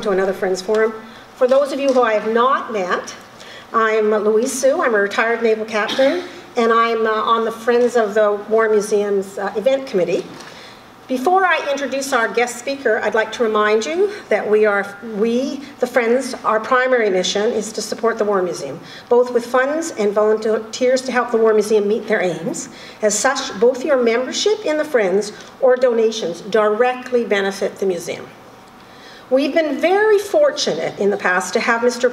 To another Friends Forum. For those of you who I have not met, I'm Louise Sue. I'm a retired naval captain, and I'm on the Friends of the War Museum's event committee. Before I introduce our guest speaker, I'd like to remind you that the Friends, our primary mission is to support the War Museum, both with funds and volunteers to help the War Museum meet their aims. As such, both your membership in the Friends or donations directly benefit the museum. We've been very fortunate in the past to have Mr.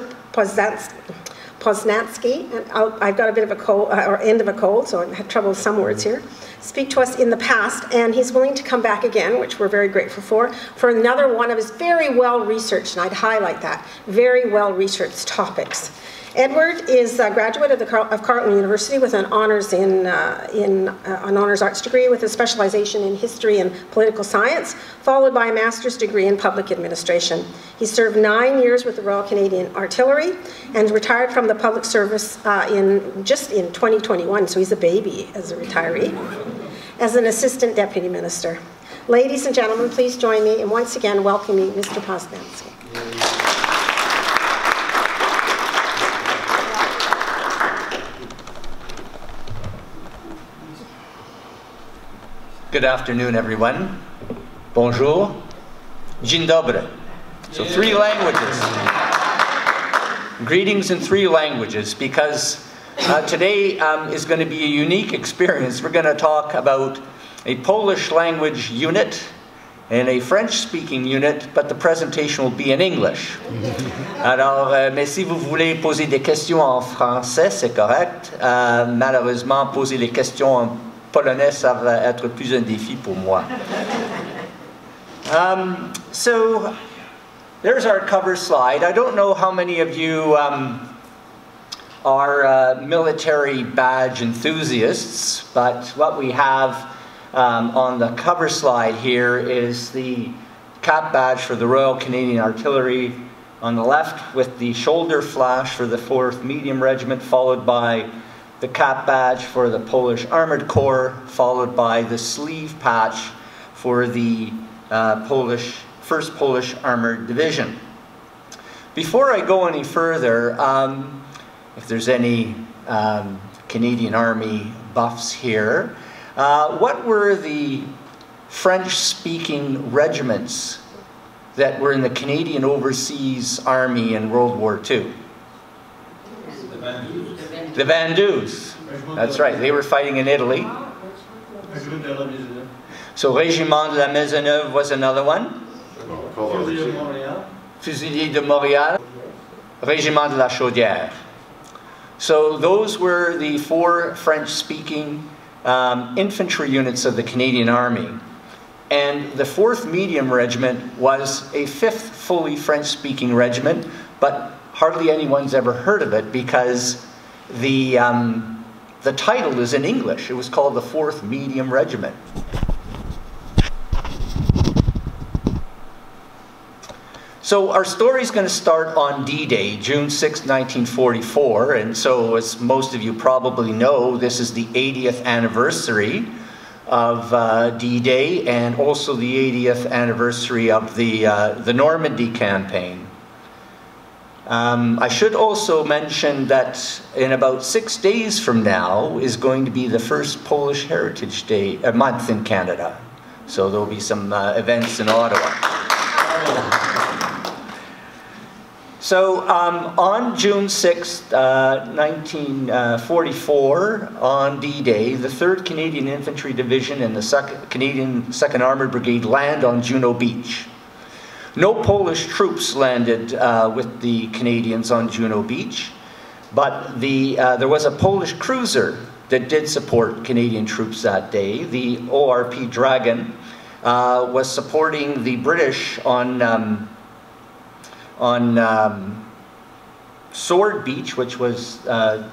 Poznanski, and I've got a bit of a cold, or end of a cold, so I had trouble with some words here, speak to us in the past, and he's willing to come back again, which we're very grateful for another one of his very well-researched, and I'd highlight that, very well-researched topics. Edward is a graduate of Carleton University with an honors an honors arts degree with a specialization in history and political science, followed by a master's degree in public administration. He served 9 years with the Royal Canadian Artillery and retired from the public service just in 2021, so he's a baby as a retiree, as an assistant deputy minister. Ladies and gentlemen, please join me in once again welcoming Mr. Poznanski. Good afternoon, everyone. Bonjour. Dzień dobry. So 3 languages. Greetings in 3 languages, because today is going to be a unique experience. We're going to talk about a Polish language unit and a French-speaking unit, but the presentation will be in English. Alors, mais si vous voulez poser des questions en français, c'est correct. Malheureusement, poser les questions en polonais, ça va être plus un défi pour moi. So, there's our cover slide. I don't know how many of you are military badge enthusiasts, but what we have on the cover slide here is the cap badge for the Royal Canadian Artillery on the left, with the shoulder flash for the 4th Medium Regiment, followed by the cap badge for the Polish Armoured Corps, followed by the sleeve patch for the 1st Polish Armoured Division. Before I go any further, if there's any Canadian Army buffs here, what were the French-speaking regiments that were in the Canadian Overseas Army in World War II? The Vendus. That's right, they were fighting in Italy. So Régiment de la Maisonneuve was another one. Fusiliers de Montréal. Régiment de la Chaudière. So those were the 4 French-speaking infantry units of the Canadian Army. And the 4th Medium Regiment was a 5th fully French-speaking regiment, but hardly anyone's ever heard of it because the title is in English. It was called the 4th Medium Regiment. So our story is going to start on D-Day, June 6, 1944. And so, as most of you probably know, this is the 80th anniversary of D-Day, and also the 80th anniversary of the Normandy campaign. I should also mention that in about 6 days from now is going to be the first Polish Heritage Day month in Canada. So there'll be some events in Ottawa. So on June 6, 1944, on D-Day, the 3rd Canadian Infantry Division and the Canadian 2nd Armoured Brigade land on Juno Beach. No Polish troops landed with the Canadians on Juno Beach, but there was a Polish cruiser that did support Canadian troops that day. The ORP Dragon was supporting the British on Sword Beach, which was the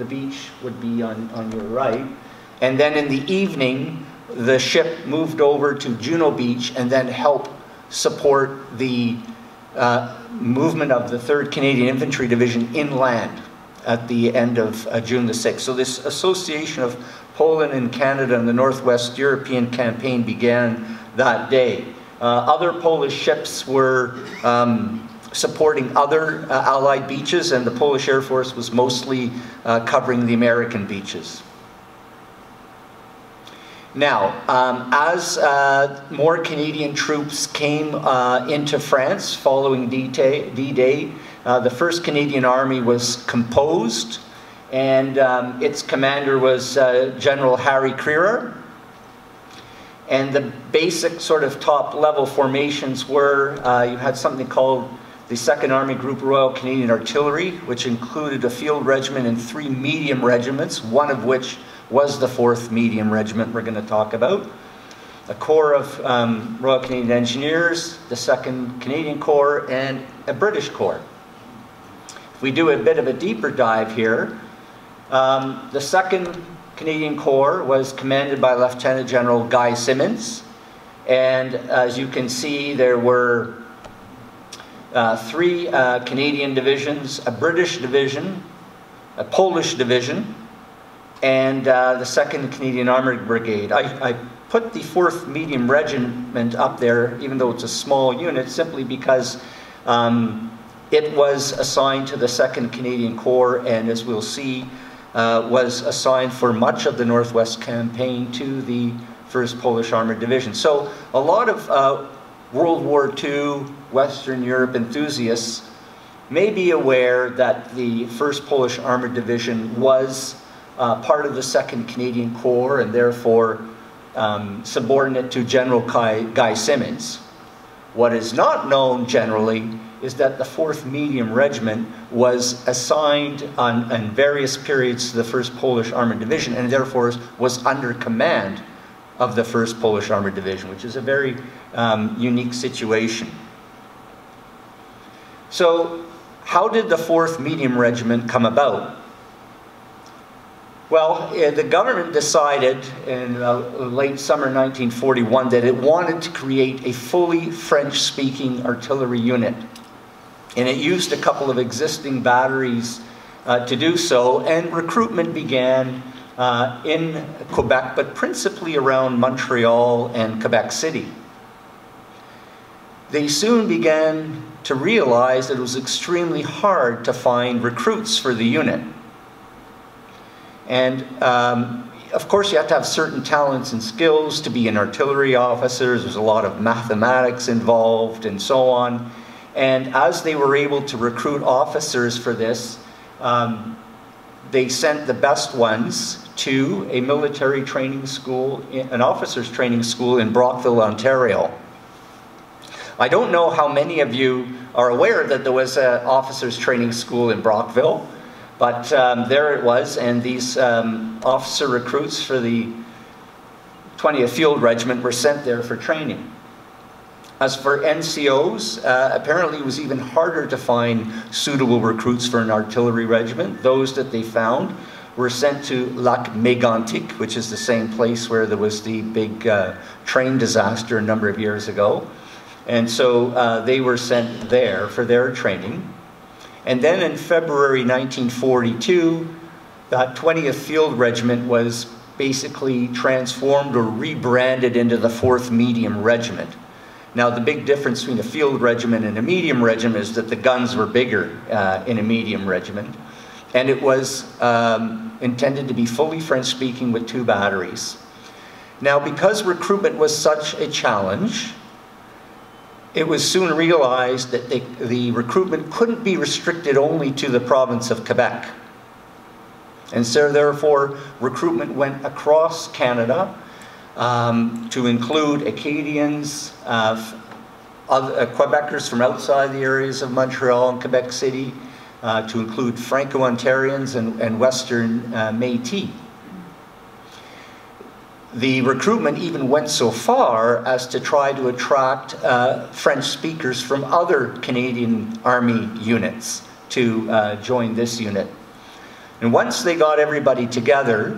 beach would be on your right, and then in the evening the ship moved over to Juno Beach and then helped support the movement of the 3rd Canadian Infantry Division inland at the end of June the 6th. So this association of Poland and Canada and the Northwest European campaign began that day. Other Polish ships were supporting other Allied beaches, and the Polish Air Force was mostly covering the American beaches. Now, as more Canadian troops came into France following D-Day, the 1st Canadian Army was composed, and its commander was General Harry Crerar. And the basic sort of top-level formations were, you had something called the 2nd Army Group Royal Canadian Artillery, which included a field regiment and 3 medium regiments, one of which was the 4th Medium Regiment we're going to talk about. A corps of Royal Canadian Engineers, the 2nd Canadian Corps, and a British Corps. If we do a bit of a deeper dive here, the 2nd Canadian Corps was commanded by Lieutenant General Guy Simonds, and as you can see, there were 3 Canadian divisions, a British division, a Polish division, and the 2nd Canadian Armoured Brigade. I put the 4th Medium Regiment up there, even though it's a small unit, simply because it was assigned to the 2nd Canadian Corps, and as we'll see, was assigned for much of the Northwest Campaign to the 1st Polish Armoured Division. So a lot of World War II Western Europe enthusiasts may be aware that the 1st Polish Armoured Division was part of the 2nd Canadian Corps, and therefore subordinate to General Guy Simonds. What is not known generally is that the 4th Medium Regiment was assigned on various periods to the 1st Polish Armoured Division, and therefore was under command of the 1st Polish Armoured Division, which is a very unique situation. So, how did the 4th Medium Regiment come about? Well, the government decided in late summer 1941 that it wanted to create a fully French-speaking artillery unit. And it used a couple of existing batteries to do so, and recruitment began in Quebec, but principally around Montreal and Quebec City. They soon began to realize that it was extremely hard to find recruits for the unit. And of course, you have to have certain talents and skills to be an artillery officer. There's a lot of mathematics involved and so on. And as they were able to recruit officers for this, they sent the best ones to a military training school, an officers training school in Brockville, Ontario. I don't know how many of you are aware that there was an officers training school in Brockville, but there it was, and these officer recruits for the 20th Field Regiment were sent there for training. As for NCOs, apparently it was even harder to find suitable recruits for an artillery regiment. Those that they found were sent to Lac Mégantic, which is the same place where there was the big train disaster a number of years ago. And so they were sent there for their training. And then in February 1942, that 20th Field Regiment was basically transformed or rebranded into the 4th Medium Regiment. Now, the big difference between a field regiment and a medium regiment is that the guns were bigger in a medium regiment. And it was intended to be fully French-speaking with 2 batteries. Now, because recruitment was such a challenge, it was soon realized that the recruitment couldn't be restricted only to the province of Quebec. And so, therefore, recruitment went across Canada, to include Acadians, Quebecers from outside the areas of Montreal and Quebec City, to include Franco-Ontarians and Western Métis. The recruitment even went so far as to try to attract French speakers from other Canadian Army units to join this unit. And once they got everybody together,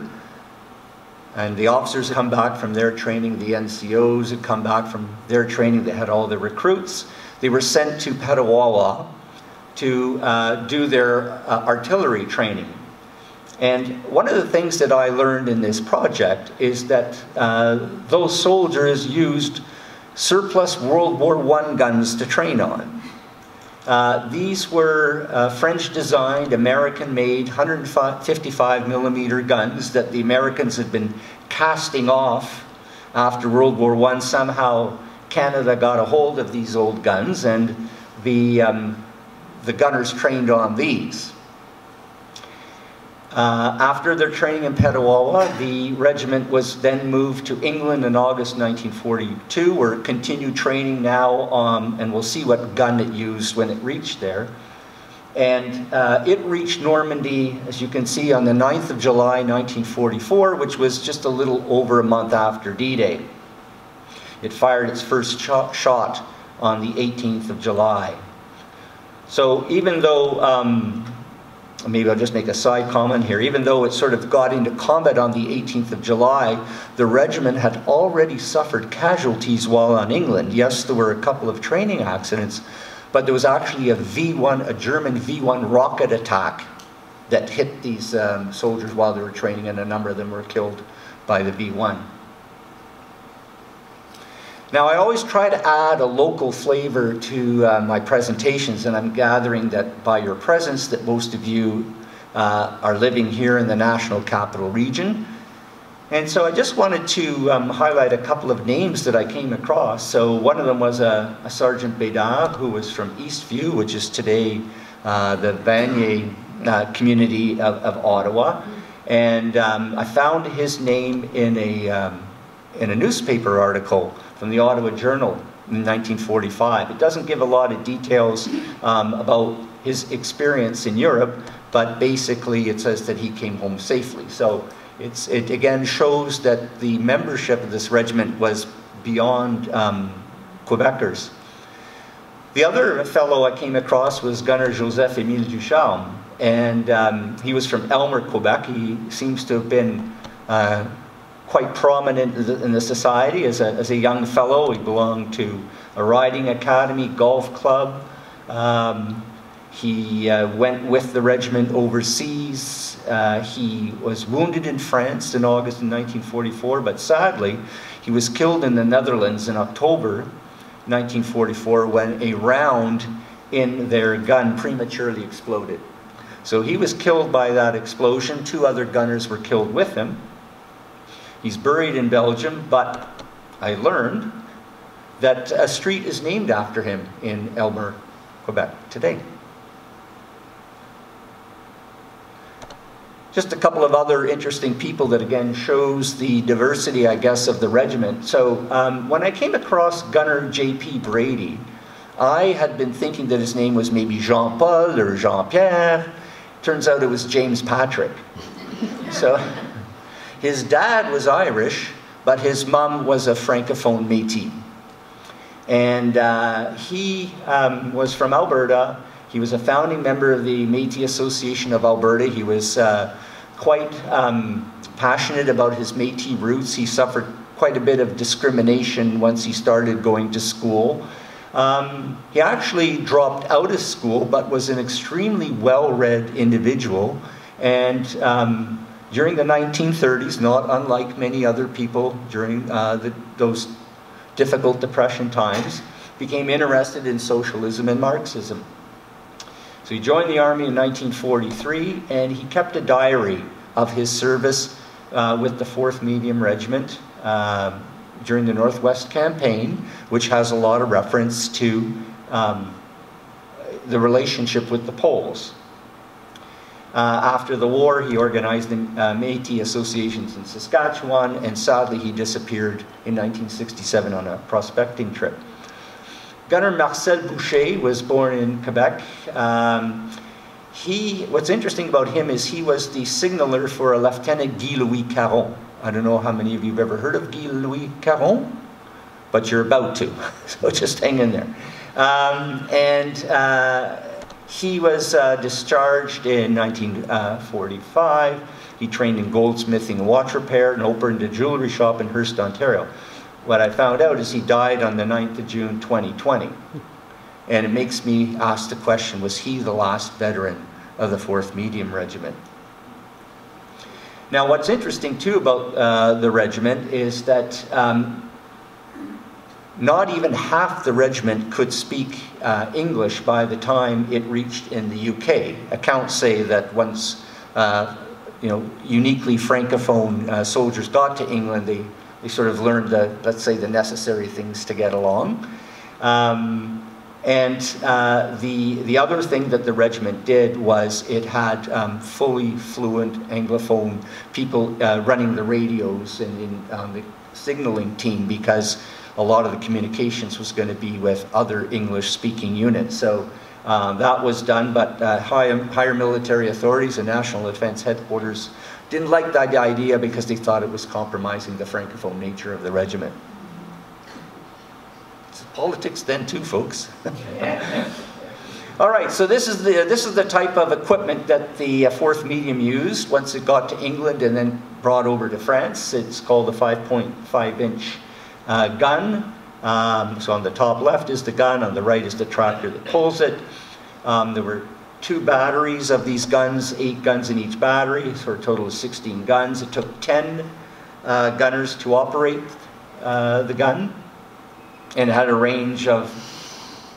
and the officers had come back from their training, the NCOs had come back from their training, they had all the recruits. They were sent to Petawawa to do their artillery training. And one of the things that I learned in this project is that those soldiers used surplus World War I guns to train on. These were French-designed, American-made 155mm guns that the Americans had been casting off after World War I. Somehow Canada got a hold of these old guns, and the gunners trained on these. After their training in Petawawa, the regiment was then moved to England in August 1942, where it continued training now, and we'll see what gun it used when it reached there. And it reached Normandy, as you can see, on the 9th of July 1944, which was just a little over a month after D-Day. It fired its first shot on the 18th of July. So even though, maybe I'll just make a side comment here, even though it sort of got into combat on the 18th of July, the regiment had already suffered casualties while on England. Yes, there were a couple of training accidents, but there was actually a German V-1 rocket attack that hit these soldiers while they were training, and a number of them were killed by the V-1. Now, I always try to add a local flavor to my presentations, and I'm gathering that by your presence that most of you are living here in the National Capital Region. And so I just wanted to highlight a couple of names that I came across. So one of them was a Sergeant Bédard, who was from Eastview, which is today the Vanier community of Ottawa. And I found his name in a newspaper article from the Ottawa Journal in 1945. It doesn't give a lot of details about his experience in Europe, but basically it says that he came home safely. So it again shows that the membership of this regiment was beyond Quebecers. The other fellow I came across was Gunner Joseph-Émile Ducharme, and he was from Elmer, Quebec. He seems to have been quite prominent in the society as a young fellow. He belonged to a riding academy, golf club. He went with the regiment overseas. He was wounded in France in August of 1944, but sadly, he was killed in the Netherlands in October 1944 when a round in their gun prematurely exploded. So he was killed by that explosion. 2 other gunners were killed with him. He's buried in Belgium, but I learned that a street is named after him in Elmer, Quebec today. Just a couple of other interesting people that again shows the diversity, I guess, of the regiment. So when I came across Gunner J.P. Brady, I had been thinking that his name was maybe Jean-Paul or Jean-Pierre. Turns out it was James Patrick. So his dad was Irish, but his mom was a Francophone Métis. And he was from Alberta. He was a founding member of the Métis Association of Alberta. He was quite passionate about his Métis roots. He suffered quite a bit of discrimination once he started going to school. He actually dropped out of school, but was an extremely well-read individual. And during the 1930s, not unlike many other people during those difficult Depression times, became interested in socialism and Marxism. So he joined the Army in 1943, and he kept a diary of his service with the 4th Medium Regiment during the Northwest Campaign, which has a lot of reference to the relationship with the Poles. After the war, he organized the Métis associations in Saskatchewan, and sadly he disappeared in 1967 on a prospecting trip. Gunner Marcel Boucher was born in Quebec. What's interesting about him is he was the signaller for a Lieutenant Guy-Louis Caron. I don't know how many of you have ever heard of Guy-Louis Caron, but you're about to, so just hang in there. He was discharged in 1945. He trained in goldsmithing and watch repair and opened a jewelry shop in Hearst, Ontario. What I found out is he died on the 9th of June, 2020. And it makes me ask the question, was he the last veteran of the 4th Medium Regiment? Now, what's interesting too about the regiment is that not even half the regiment could speak English by the time it reached in the UK. Accounts say that once uniquely Francophone soldiers got to England, they sort of learned let's say, the necessary things to get along. The other thing that the regiment did was it had fully fluent Anglophone people running the radios and on the signaling team, because a lot of the communications was going to be with other English-speaking units. So that was done, but higher military authorities and National Defense Headquarters didn't like that idea because they thought it was compromising the Francophone nature of the regiment. It's politics then too, folks. All right, so this is the type of equipment that the 4th Medium used once it got to England and then brought over to France. It's called a 5.5-inch gun. So on the top left is the gun, on the right is the tractor that pulls it. There were 2 batteries of these guns, 8 guns in each battery, for a total of 16 guns. It took 10 gunners to operate the gun, and it had a range of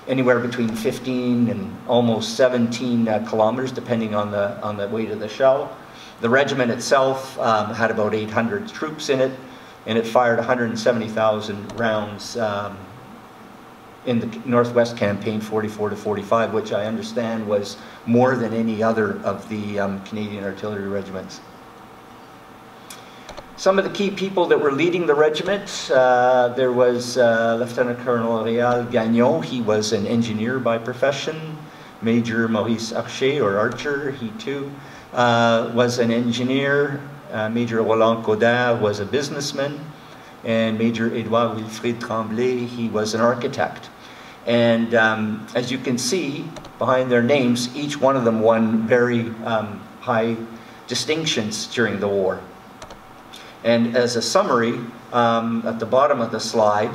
anywhere between 15 and almost 17 kilometers, depending on the weight of the shell. The regiment itself had about 800 troops in it, and it fired 170,000 rounds in the Northwest Campaign, 44 to 45, which I understand was more than any other of the Canadian artillery regiments. Some of the key people that were leading the regiment, there was Lieutenant Colonel Réal Gagnon. He was an engineer by profession. Major Maurice Archer, or Archer, he too was an engineer. Major Roland Godard was a businessman. And Major Edouard Wilfrid Tremblay, he was an architect. And as you can see behind their names, each one of them won very high distinctions during the war. And as a summary, at the bottom of the slide,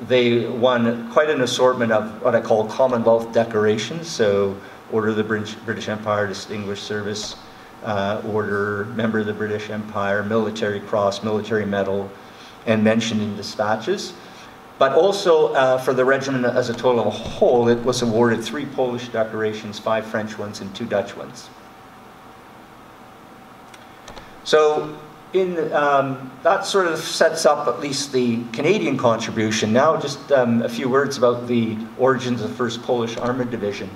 they won quite an assortment of what I call Commonwealth decorations. So Order of the British Empire, Distinguished Service Order, Member of the British Empire, Military Cross, Military Medal, and mentioned in dispatches. But also for the regiment as a total of a whole, it was awarded 3 Polish decorations, 5 French ones, and 2 Dutch ones. So that sort of sets up at least the Canadian contribution. Now just a few words about the origins of the 1st Polish Armoured Division.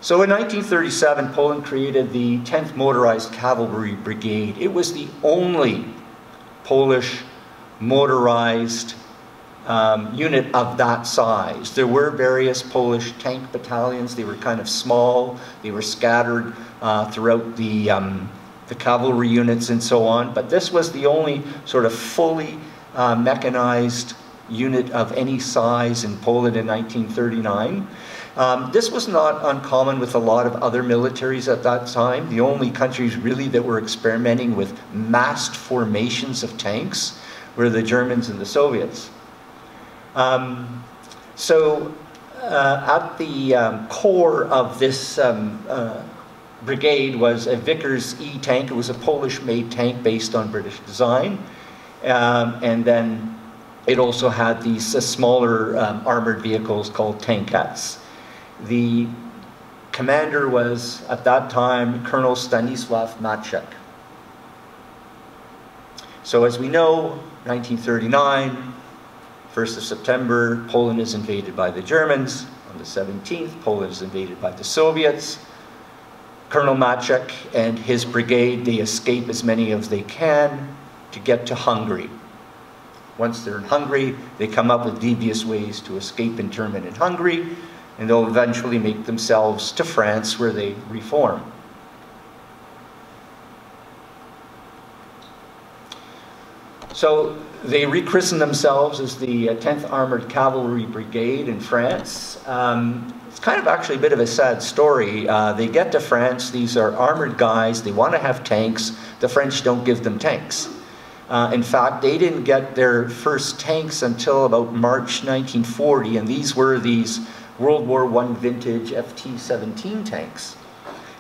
So in 1937, Poland created the 10th Motorized Cavalry Brigade. It was the only Polish motorized unit of that size. There were various Polish tank battalions. They were kind of small. They were scattered throughout the cavalry units and so on. But this was the only sort of fully mechanized unit of any size in Poland in 1939. This was not uncommon with a lot of other militaries at that time. The only countries really that were experimenting with massed formations of tanks were the Germans and the Soviets. At the core of this brigade was a Vickers E tank. It was a Polish-made tank based on British design. And then it also had these smaller armored vehicles called tankettes. The commander was, at that time, Colonel Stanisław Maciek. So as we know, 1939, 1st of September, Poland is invaded by the Germans. On the 17th, Poland is invaded by the Soviets. Colonel Maciek and his brigade, they escape as many as they can to get to Hungary. Once they're in Hungary, they come up with devious ways to escape internment in Hungary, and they'll eventually make themselves to France, where they reform. So they rechristen themselves as the 10th Armored Cavalry Brigade in France. It's kind of actually a bit of a sad story. They get to France, these are armored guys, they want to have tanks, the French don't give them tanks. In fact, they didn't get their first tanks until about March 1940, and these were these World War I vintage FT-17 tanks.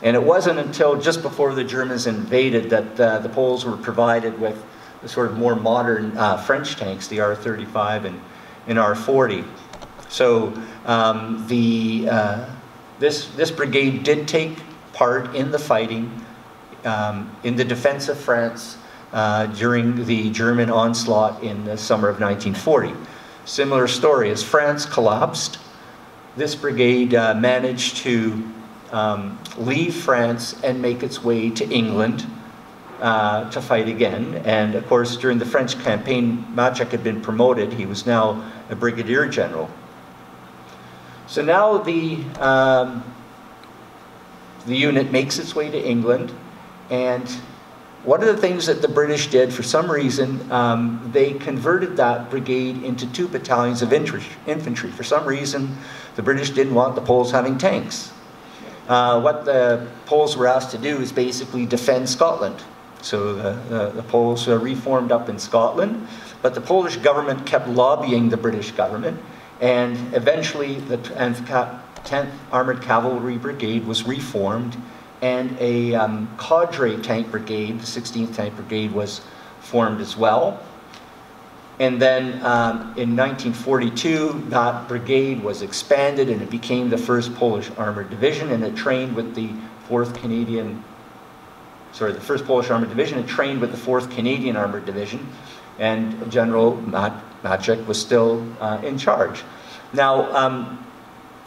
And it wasn't until just before the Germans invaded that the Poles were provided with sort of more modern French tanks, the R-35 and R-40. So this brigade did take part in the fighting in the defense of France during the German onslaught in the summer of 1940. Similar story, as France collapsed, this brigade managed to leave France and make its way to England to fight again. And of course, during the French campaign, Maciek had been promoted. He was now a brigadier general. So now the unit makes its way to England, and one of the things that the British did, for some reason, they converted that brigade into 2 battalions of infantry. For some reason, the British didn't want the Poles having tanks. What the Poles were asked to do is basically defend Scotland. So the Poles reformed up in Scotland, but the Polish government kept lobbying the British government, and eventually the 10th Armoured Cavalry Brigade was reformed, and a cadre tank brigade, the 16th Tank Brigade, was formed as well. And then in 1942, that brigade was expanded and it became the 1st Polish Armoured Division, and it trained with the 1st Polish Armoured Division, it trained with the 4th Canadian Armoured Division, and General Maciek was still in charge. Now,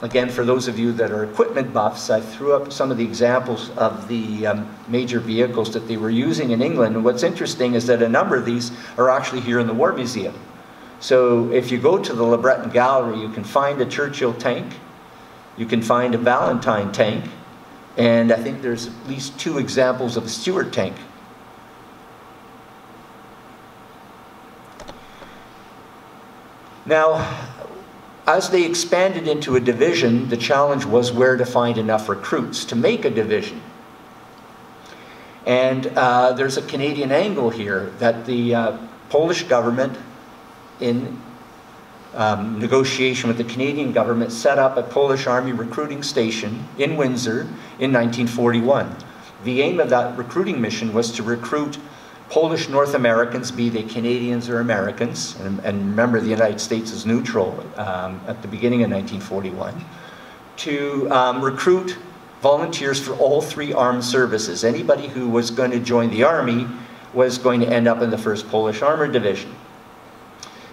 again, for those of you that are equipment buffs, I threw up some of the examples of the major vehicles that they were using in England. And what's interesting is that a number of these are actually here in the War Museum. So if you go to the Le Breton Gallery, you can find a Churchill tank, you can find a Valentine tank, and I think there's at least 2 examples of a Stuart tank. Now, as they expanded into a division, the challenge was where to find enough recruits to make a division. And there's a Canadian angle here, that the Polish government, in negotiation with the Canadian government, set up a Polish Army recruiting station in Windsor in 1941. The aim of that recruiting mission was to recruit Polish North Americans, be they Canadians or Americans, and remember the United States is neutral at the beginning of 1941, to recruit volunteers for all 3 armed services. Anybody who was going to join the Army was going to end up in the 1st Polish Armoured Division.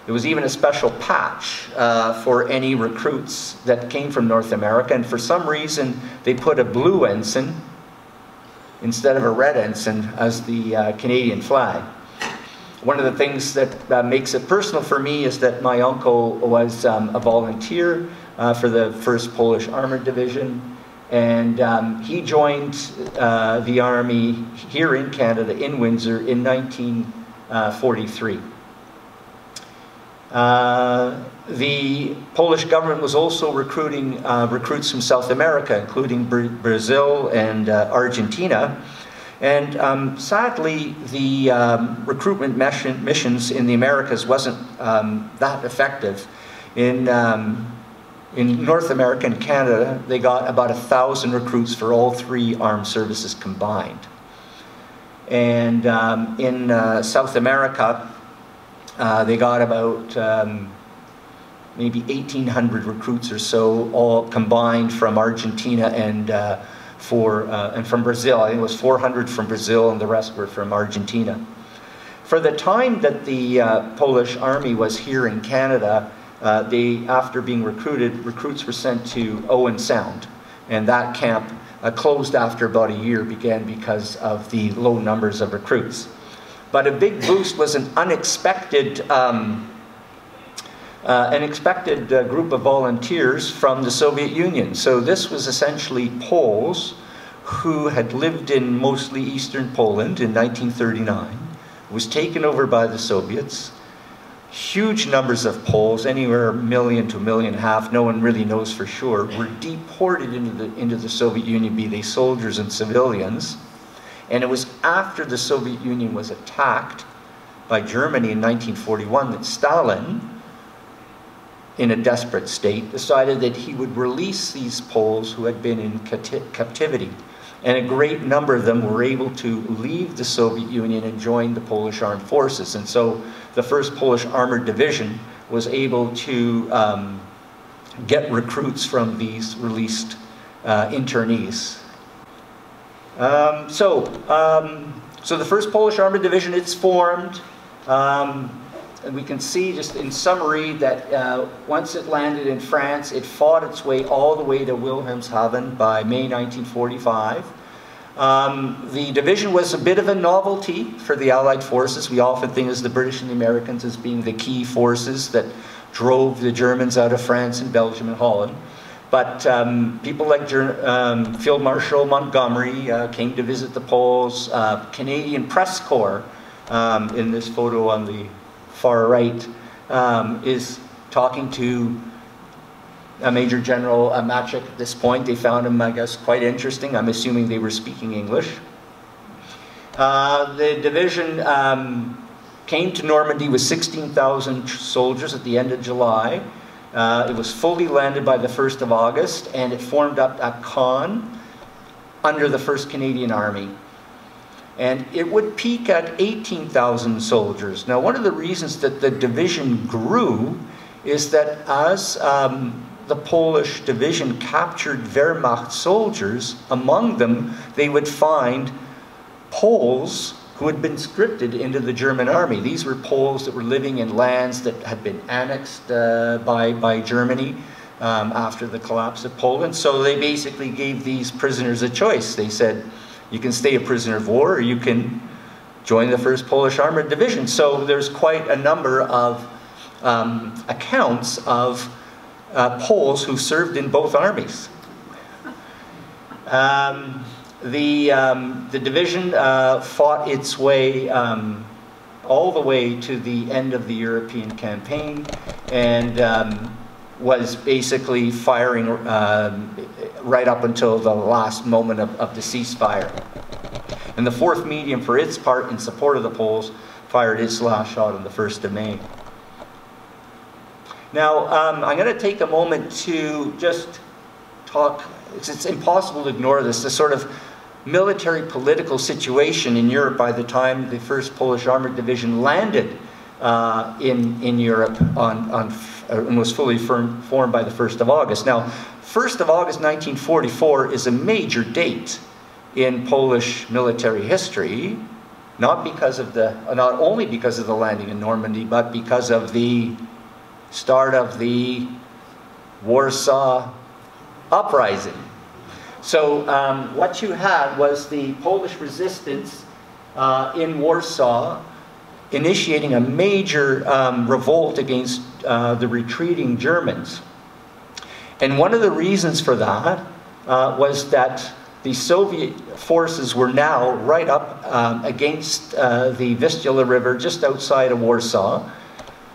There was even a special patch for any recruits that came from North America, and for some reason they put a blue ensign instead of a red ensign as the Canadian flag. One of the things that makes it personal for me is that my uncle was a volunteer for the 1st Polish Armoured Division, and he joined the Army here in Canada, in Windsor, in 1943. The Polish government was also recruiting recruits from South America, including Brazil and Argentina. And sadly, the recruitment missions in the Americas wasn't that effective. In North America and Canada, they got about 1,000 recruits for all 3 armed services combined. And in South America, they got about maybe 1,800 recruits or so, all combined from Argentina and from Brazil. I think it was 400 from Brazil, and the rest were from Argentina. For the time that the Polish Army was here in Canada, after being recruited, recruits were sent to Owen Sound, and that camp closed after about a year, began because of the low numbers of recruits. But a big boost was an unexpected group of volunteers from the Soviet Union. So this was essentially Poles who had lived in mostly Eastern Poland in 1939, was taken over by the Soviets. Huge numbers of Poles, anywhere 1 million to 1.5 million, no one really knows for sure, were deported into the Soviet Union, be they soldiers and civilians. And it was after the Soviet Union was attacked by Germany in 1941 that Stalin, in a desperate state, decided that he would release these Poles who had been in captivity. and a great number of them were able to leave the Soviet Union and join the Polish Armed Forces. And so the 1st Polish Armoured Division was able to get recruits from these released internees. So the 1st Polish Armoured Division, it's formed. And we can see just in summary that once it landed in France, it fought its way all the way to Wilhelmshaven by May 1945. The division was a bit of a novelty for the Allied forces. We often think of the British and the Americans as being the key forces that drove the Germans out of France and Belgium and Holland. But people like Field Marshal Montgomery came to visit the Poles. Canadian Press Corps, in this photo on the far right, is talking to Major General Maciek at this point. They found him, I guess, quite interesting. I'm assuming they were speaking English. The division came to Normandy with 16,000 soldiers at the end of July. It was fully landed by the 1st of August, and it formed up at Caen under the 1st Canadian Army. And it would peak at 18,000 soldiers. Now, one of the reasons that the division grew is that as the Polish division captured Wehrmacht soldiers, among them they would find Poles who had been scripted into the German army. These were Poles that were living in lands that had been annexed by Germany after the collapse of Poland. So they basically gave these prisoners a choice. They said, you can stay a prisoner of war, or you can join the 1st Polish Armoured Division. So there's quite a number of accounts of Poles who served in both armies. The division fought its way all the way to the end of the European campaign, and was basically firing right up until the last moment of the ceasefire. And the 4th Medium, for its part, in support of the Poles, fired its last shot on the 1st of May. Now, I'm going to take a moment to just talk, it's impossible to ignore this, the sort of military political situation in Europe by the time the 1st Polish Armoured Division landed in Europe and was fully formed by the 1st of August. Now, 1st of August 1944 is a major date in Polish military history, not only because of the landing in Normandy, but because of the start of the Warsaw Uprising. So what you had was the Polish resistance in Warsaw initiating a major revolt against the retreating Germans. And one of the reasons for that was that the Soviet forces were now right up against the Vistula River just outside of Warsaw.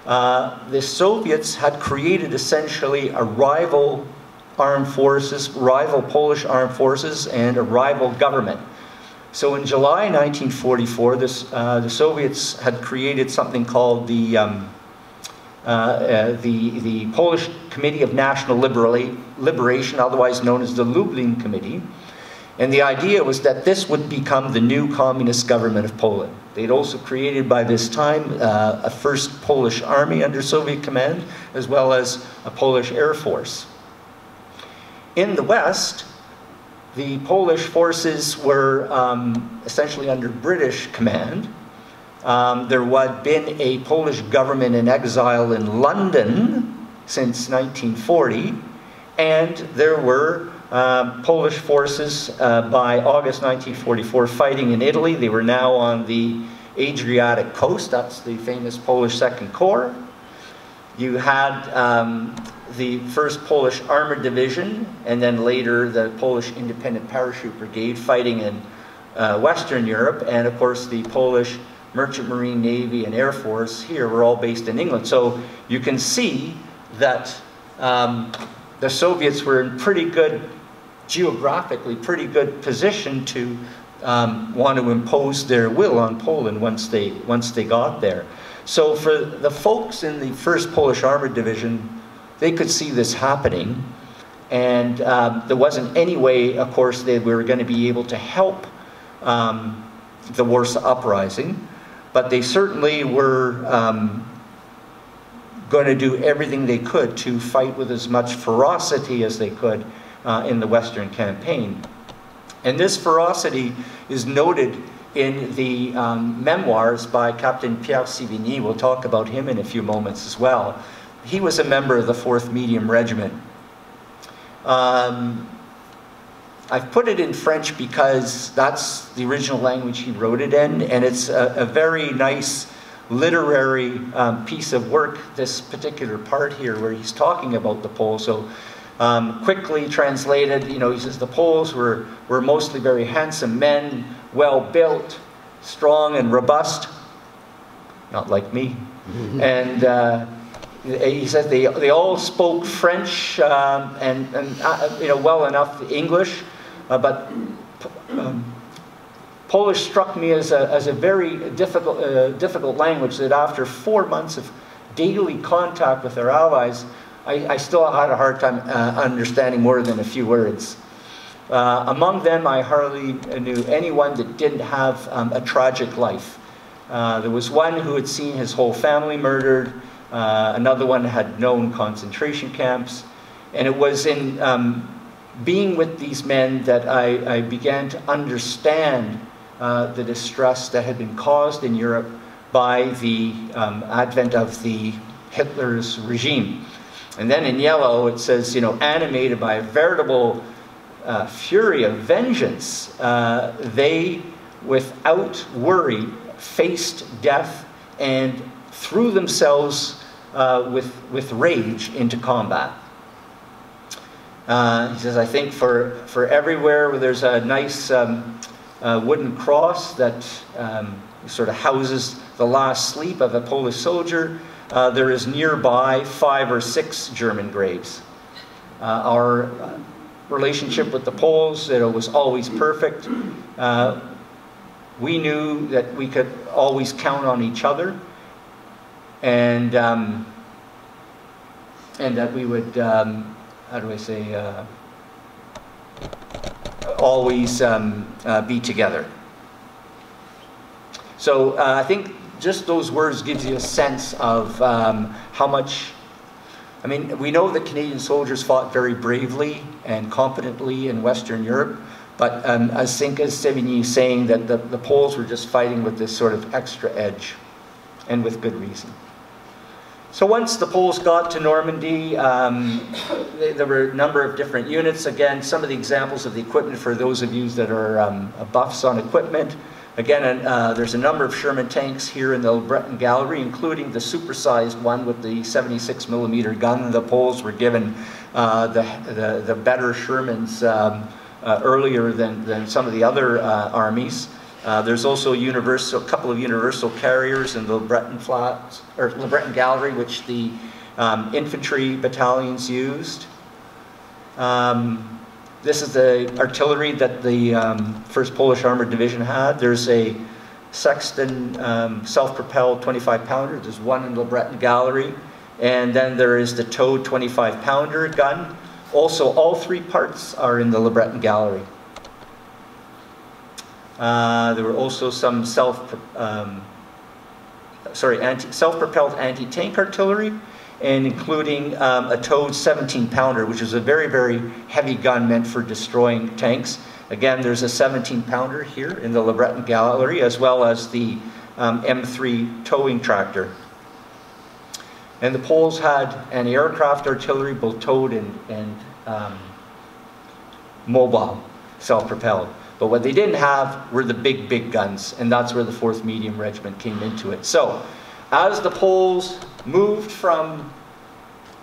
The Soviets had created essentially a rival armed forces, rival Polish armed forces, and a rival government. So in July 1944, the Soviets had created something called the Polish Committee of National Liberation, otherwise known as the Lublin Committee. And the idea was that this would become the new communist government of Poland. They'd also created by this time a 1st Polish Army under Soviet command, as well as a Polish Air Force. In the West, the Polish forces were essentially under British command. There had been a Polish government in exile in London since 1940, and there were Polish forces by August 1944 fighting in Italy. They were now on the Adriatic coast. That's the famous Polish Second Corps. You had the 1st Polish Armoured Division, and then later the Polish Independent Parachute Brigade fighting in Western Europe, and of course the Polish Merchant Marine Navy and Air Force here were all based in England. So you can see that the Soviets were in pretty good, geographically pretty good position to want to impose their will on Poland once they got there. So for the folks in the 1st Polish Armoured Division, they could see this happening. And there wasn't any way, of course, they were going to be able to help the Warsaw Uprising, but they certainly were going to do everything they could to fight with as much ferocity as they could in the Western campaign. And this ferocity is noted in the memoirs by Captain Pierre Sévigny. We'll talk about him in a few moments as well. He was a member of the 4th Medium Regiment. I've put it in French because that's the original language he wrote it in, and it's a very nice literary piece of work, this particular part here where he's talking about the Poles. So quickly translated, you know, he says the Poles were mostly very handsome men, well built, strong and robust, not like me. And he says they all spoke French and you know, well enough English, but Polish struck me as a very difficult language that after 4 months of daily contact with our allies, I still had a hard time understanding more than a few words. Among them, I hardly knew anyone that didn't have a tragic life. There was one who had seen his whole family murdered, another one had known concentration camps, and it was in being with these men that I began to understand the distress that had been caused in Europe by the advent of the Hitler's regime. And then in yellow it says, you know, animated by a veritable fury of vengeance, they, without worry, faced death and threw themselves with rage into combat. He says, I think for everywhere where there's a nice wooden cross that sort of houses the last sleep of a Polish soldier, there is nearby 5 or 6 German graves. Our relationship with the Poles, it was always perfect. We knew that we could always count on each other, and that we would, how do I say, always be together. So I think just those words gives you a sense of how much, I mean, we know that Canadian soldiers fought very bravely and competently in Western Europe, but I think as Sévigny is saying that the Poles were just fighting with this sort of extra edge, and with good reason. So once the Poles got to Normandy, there were a number of different units. Again, some of the examples of the equipment for those of you that are buffs on equipment. Again, there's a number of Sherman tanks here in the Breton Gallery, including the supersized one with the 76mm gun. The Poles were given the better Shermans earlier than some of the other armies. There's also a couple of universal carriers in the Breton Flats, or the Breton Gallery, which the infantry battalions used. This is the artillery that the 1st Polish Armoured Division had. There's a Sexton self-propelled 25-pounder. There's one in the Breton Gallery. And then there is the towed 25-pounder gun. Also, all 3 parts are in the Le Breton Gallery. There were also some self-propelled anti-tank artillery, and including a towed 17-pounder, which is a very, very heavy gun meant for destroying tanks. Again, there's a 17-pounder here in the Le Breton Gallery, as well as the M3 towing tractor. And the Poles had an aircraft artillery, both towed and mobile, self-propelled. But what they didn't have were the big, big guns, and that's where the 4th Medium Regiment came into it. So, as the Poles moved from,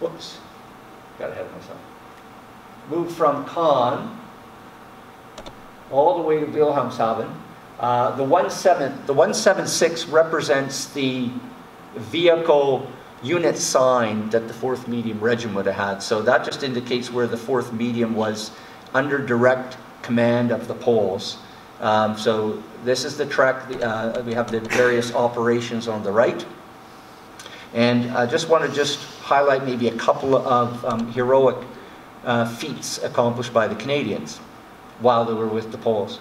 whoops, got ahead of myself, moved from Caen all the way to Wilhelmshaven, the 176 represents the vehicle unit sign that the 4th Medium Regiment would have had. So that just indicates where the 4th Medium was under direct command of the Poles. So this is the track. We have the various operations on the right. And I just want to highlight maybe a couple of heroic feats accomplished by the Canadians while they were with the Poles.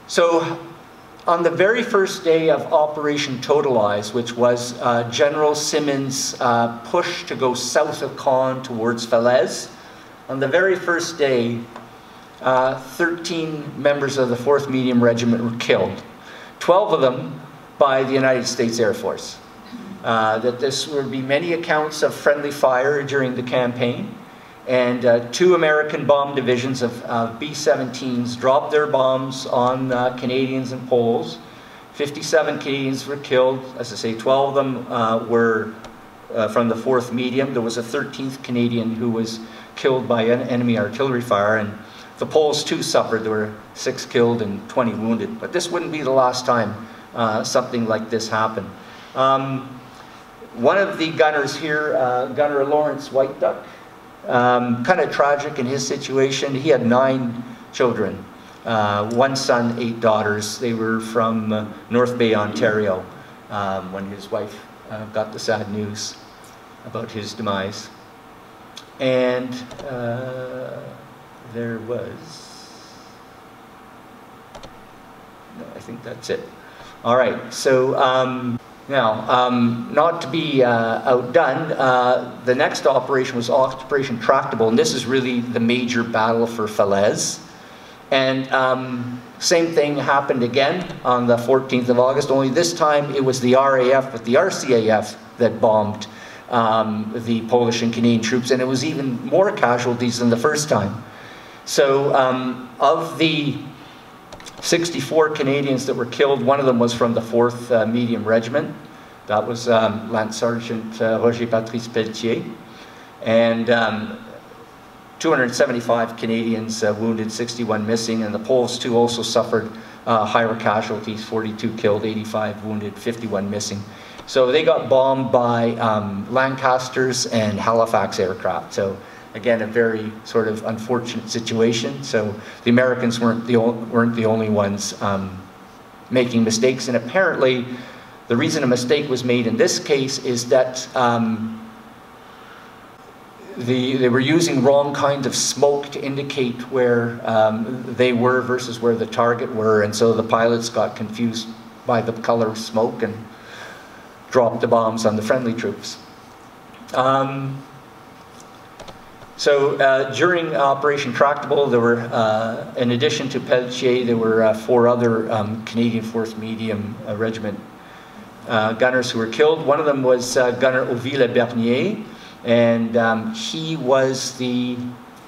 So on the very first day of Operation Totalize, which was General Simmons' push to go south of Caen towards Falaise, on the very first day, 13 members of the 4th Medium Regiment were killed. 12 of them by the United States Air Force. That this would be many accounts of friendly fire during the campaign, and 2 American bomb divisions of B-17s dropped their bombs on Canadians and Poles. 57 Canadians were killed. As I say, 12 of them were from the 4th Medium. There was a 13th Canadian who was killed by enemy artillery fire, and the Poles too suffered. There were 6 killed and 20 wounded. But this wouldn't be the last time something like this happened. One of the gunners here, Gunner Lawrence White Duck, kind of tragic in his situation. He had 9 children, 1 son, 8 daughters. They were from North Bay, Ontario, when his wife got the sad news about his demise. And there was, no, I think that's it. All right, so now, not to be outdone, the next operation was Operation Tractable, and this is really the major battle for Falaise. And same thing happened again on the 14th of August, only this time it was the RAF, but the RCAF that bombed the Polish and Canadian troops, and it was even more casualties than the first time. So of the 64 Canadians that were killed, one of them was from the 4th Medium Regiment. That was Lance Sergeant Roger Patrice Pelletier. And 275 Canadians wounded, 61 missing, and the Poles too also suffered higher casualties, 42 killed, 85 wounded, 51 missing. So they got bombed by Lancasters and Halifax aircraft. So again, a very sort of unfortunate situation. So the Americans weren't the only ones making mistakes, and apparently the reason a mistake was made in this case is that they were using wrong kind of smoke to indicate where they were versus where the target were, and so the pilots got confused by the color of smoke and dropped the bombs on the friendly troops. So during Operation Tractable, there were, in addition to Pelletier, there were 4 other Canadian 4th Medium Regiment gunners who were killed. One of them was Gunner Oville Bernier, and he was the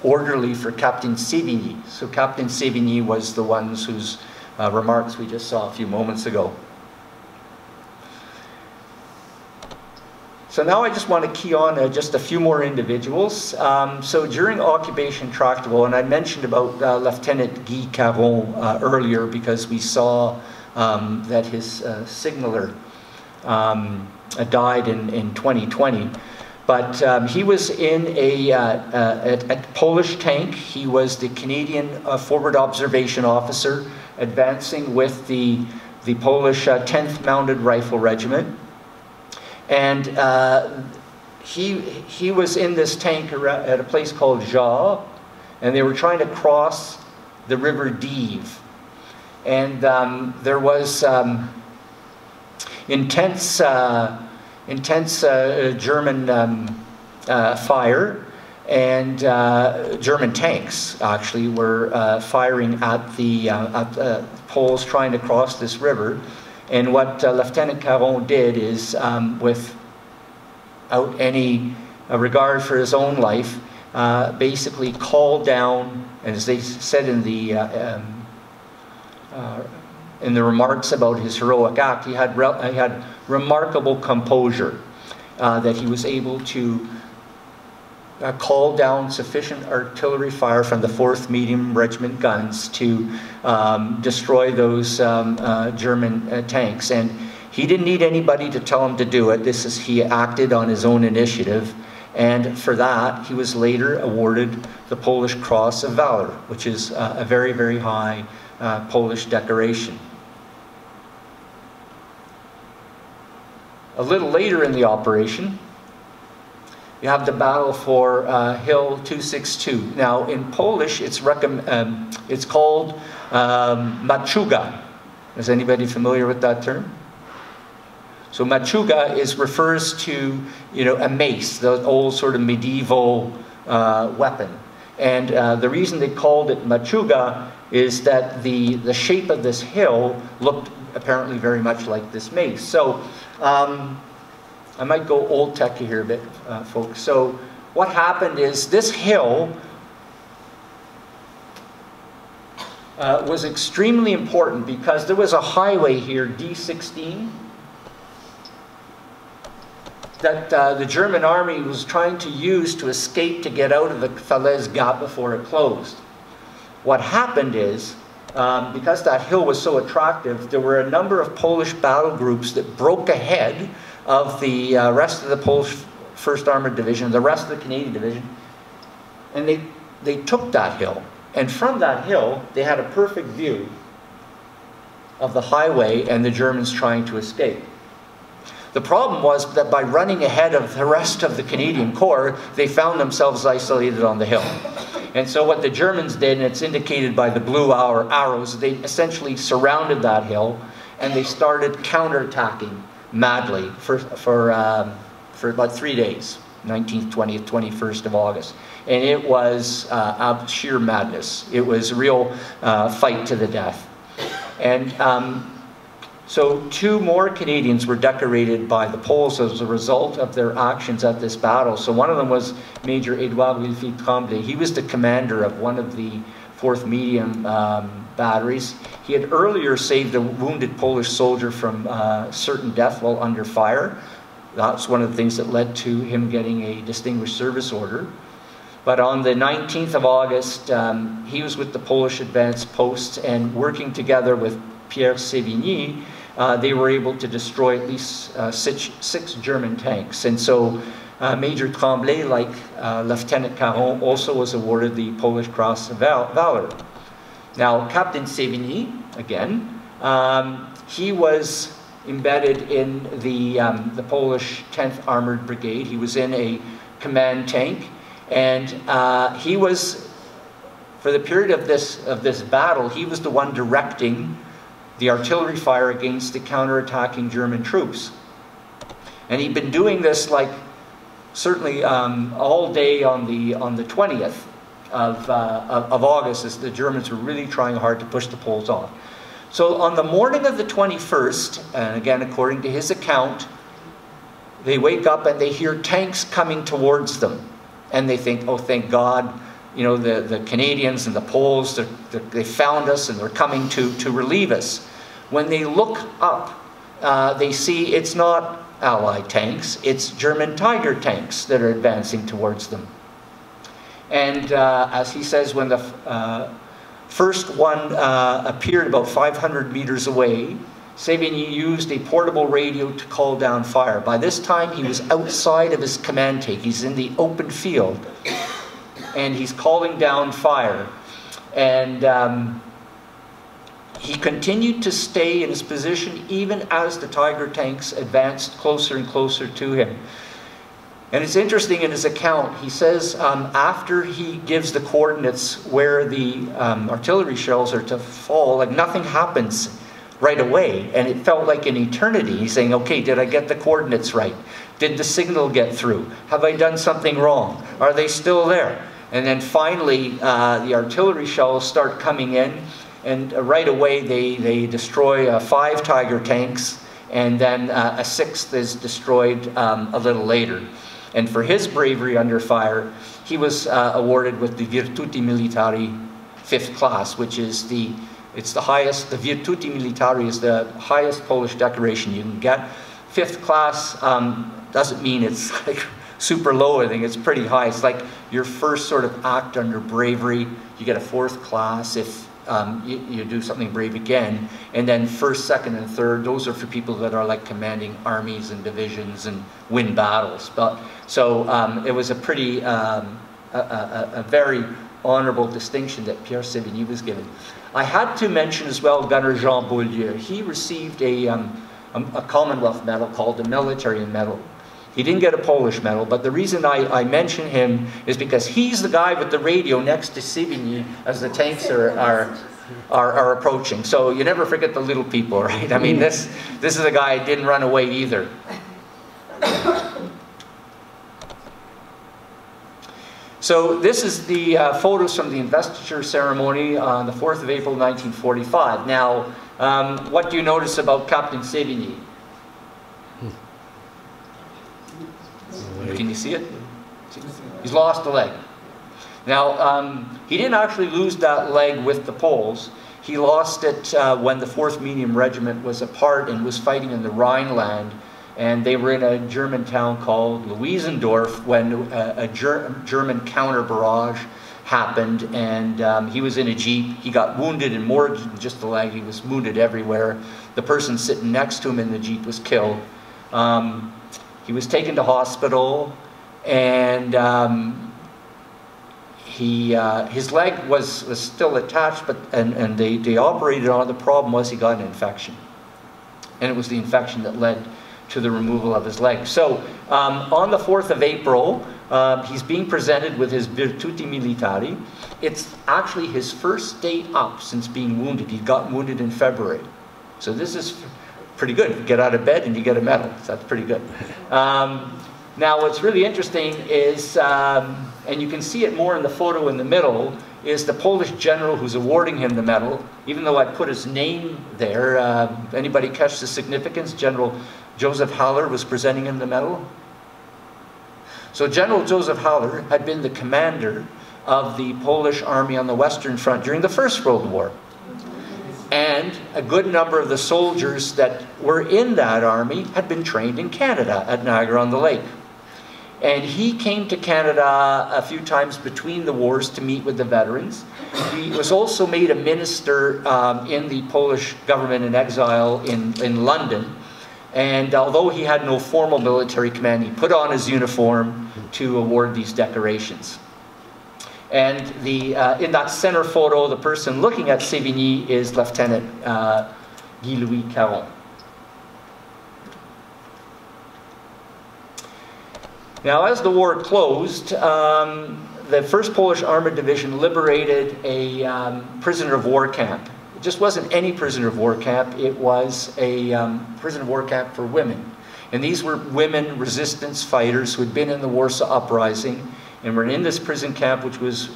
orderly for Captain Sévigny. So Captain Sévigny was the ones whose remarks we just saw a few moments ago. So now I just want to key on just a few more individuals. So during Occupation Tractable, and I mentioned about Lieutenant Guy Caron earlier because we saw that his signaller died in 2020. But he was in a Polish tank. He was the Canadian Forward Observation Officer advancing with the Polish 10th Mounted Rifle Regiment. And he was in this tank at a place called Jars, and they were trying to cross the River Dives. And there was intense German fire, and German tanks actually were firing at the Poles trying to cross this river. And what Lieutenant Caron did is, without any regard for his own life, basically called down, as they said in the remarks about his heroic act, he had remarkable composure, that he was able to call down sufficient artillery fire from the 4th Medium Regiment guns to destroy those German tanks. And he didn't need anybody to tell him to do it. He acted on his own initiative. And for that, he was later awarded the Polish Cross of Valor, which is a very, very high Polish decoration. A little later in the operation, you have the battle for Hill 262. Now, in Polish, it's called Machuga. Is anybody familiar with that term? So Machuga refers to, you know, a mace, the old sort of medieval weapon. And the reason they called it Machuga is that the shape of this hill looked apparently very much like this mace. So I might go old techie here a bit, folks. So what happened is this hill was extremely important because there was a highway here, D16, that the German army was trying to use to escape to get out of the Falaise Gap before it closed. What happened is, because that hill was so attractive, there were a number of Polish battle groups that broke ahead of the rest of the Polish 1st Armoured Division, the rest of the Canadian Division, and they took that hill. And from that hill, they had a perfect view of the highway and the Germans trying to escape. The problem was that by running ahead of the rest of the Canadian Corps, they found themselves isolated on the hill. And so what the Germans did, and it's indicated by the blue arrows, they essentially surrounded that hill and they started counterattacking madly for about 3 days, 19th, 20th, 21st of August. And it was sheer madness. It was a real fight to the death. And so 2 more Canadians were decorated by the Poles as a result of their actions at this battle. So one of them was Major Edouard Wilfrid Tremblay. He was the commander of one of the 4th Medium batteries. He had earlier saved a wounded Polish soldier from certain death while under fire. That's one of the things that led to him getting a Distinguished Service Order. But on the 19th of August, he was with the Polish advanced posts, and working together with Pierre Sévigny, they were able to destroy at least 6 German tanks. And so Major Tremblay, like Lieutenant Caron, also was awarded the Polish Cross of Valor. Now, Captain Sévigny, again, he was embedded in the Polish 10th Armored Brigade. He was in a command tank, and he was, for the period of this battle, he was the one directing the artillery fire against the counterattacking German troops. And he'd been doing this, like, certainly all day on the 20th of August, as the Germans were really trying hard to push the Poles off. So on the morning of the 21st, and again according to his account, they wake up and they hear tanks coming towards them. And they think, oh, thank God, you know, the Canadians and the Poles, they found us and they're coming to relieve us. When they look up, they see it's not Allied tanks, it's German Tiger tanks that are advancing towards them. And as he says, when the first one appeared about 500 meters away, Sévigny used a portable radio to call down fire. By this time, he was outside of his command tank. He's in the open field, and he's calling down fire. And he continued to stay in his position even as the Tiger tanks advanced closer and closer to him. And it's interesting in his account, he says after he gives the coordinates where the artillery shells are to fall, like nothing happens right away, and it felt like an eternity. He's saying, okay, did I get the coordinates right? Did the signal get through? Have I done something wrong? Are they still there? And then finally, the artillery shells start coming in, and right away they destroy 5 Tiger tanks, and then a 6th is destroyed a little later. And for his bravery under fire, he was awarded with the Virtuti Militari 5th class, which is the highest. The Virtuti Militari is the highest Polish decoration you can get. 5th class doesn't mean it's like super low. I think it's pretty high. It's like your first sort of act under bravery. You get a 4th class if you do something brave again. And then 1st, 2nd, and 3rd, those are for people that are like commanding armies and divisions and win battles. But so it was a pretty, a very honorable distinction that Pierre Sévigny was given. I had to mention as well Gunner Jean Beaulieu. He received a Commonwealth medal called the Military Medal. He didn't get a Polish medal, but the reason I mention him is because he's the guy with the radio next to Sévigny as the tanks are approaching. So you never forget the little people, right? I mean, this is a guy who didn't run away either. So this is the photos from the investiture ceremony on the 4th of April 1945. Now, what do you notice about Captain Sévigny? Can you see it? He's lost a leg. Now, he didn't actually lose that leg with the Poles. He lost it when the 4th Medium Regiment was apart and was fighting in the Rhineland. And they were in a German town called Luisendorf when a German counter barrage happened. And he was in a jeep. He got wounded in more than just the leg. He was wounded everywhere. The person sitting next to him in the jeep was killed. He was taken to hospital, and his leg was still attached, but and they operated on it. The problem was he got an infection, and it was the infection that led to the removal of his leg. So on the 4th of April, he's being presented with his Virtuti Militari. It's actually his first day up since being wounded. He got wounded in February, so this is pretty good. You get out of bed and you get a medal. So that's pretty good. Now, what's really interesting is, and you can see it more in the photo in the middle, is the Polish general who's awarding him the medal. Even though I put his name there, anybody catch the significance? General Joseph Haller was presenting him the medal. So General Joseph Haller had been the commander of the Polish army on the Western Front during the First World War. And a good number of the soldiers that were in that army had been trained in Canada at Niagara-on-the-Lake. And he came to Canada a few times between the wars to meet with the veterans. He was also made a minister in the Polish government in exile in London. And although he had no formal military command, he put on his uniform to award these decorations. And in that center photo, the person looking at Sévigny is Lieutenant Guy-Louis Caron. Now, as the war closed, the 1st Polish Armoured Division liberated a prisoner of war camp. It just wasn't any prisoner of war camp, it was a prisoner of war camp for women. And these were women resistance fighters who had been in the Warsaw Uprising and were in this prison camp, which was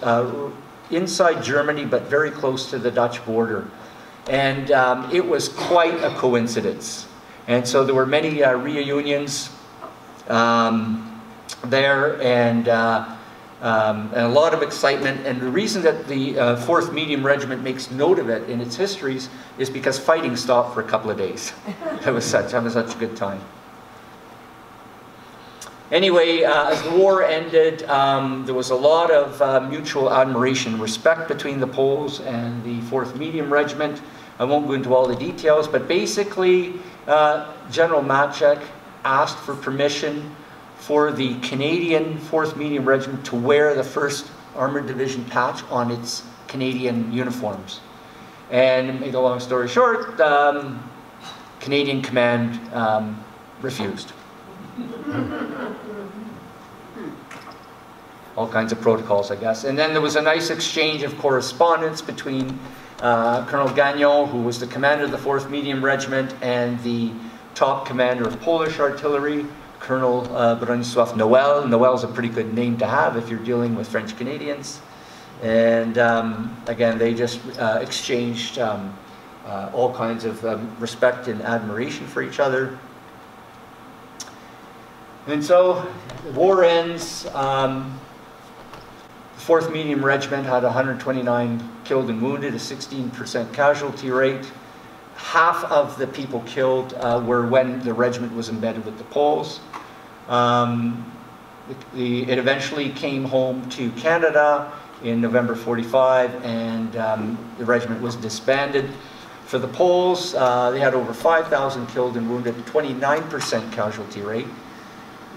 inside Germany, but very close to the Dutch border. And it was quite a coincidence. And so there were many reunions there, and a lot of excitement. And the reason that the 4th Medium Regiment makes note of it in its histories is because fighting stopped for a couple of days. That was such a good time. Anyway, as the war ended, there was a lot of mutual admiration and respect between the Poles and the 4th Medium Regiment. I won't go into all the details, but basically, General Maczek asked for permission for the Canadian 4th Medium Regiment to wear the 1st Armoured Division patch on its Canadian uniforms. And to make a long story short, Canadian Command refused. All kinds of protocols, I guess. And then there was a nice exchange of correspondence between Colonel Gagnon, who was the commander of the 4th Medium Regiment, and the top commander of Polish artillery, Colonel Bronisław Noel. Noel's a pretty good name to have if you're dealing with French Canadians. And again, they just exchanged all kinds of respect and admiration for each other. And so the war ends. The 4th Medium Regiment had 129 killed and wounded, a 16% casualty rate. Half of the people killed were when the regiment was embedded with the Poles. It eventually came home to Canada in November 45, and the regiment was disbanded. For the Poles, they had over 5,000 killed and wounded, 29% casualty rate.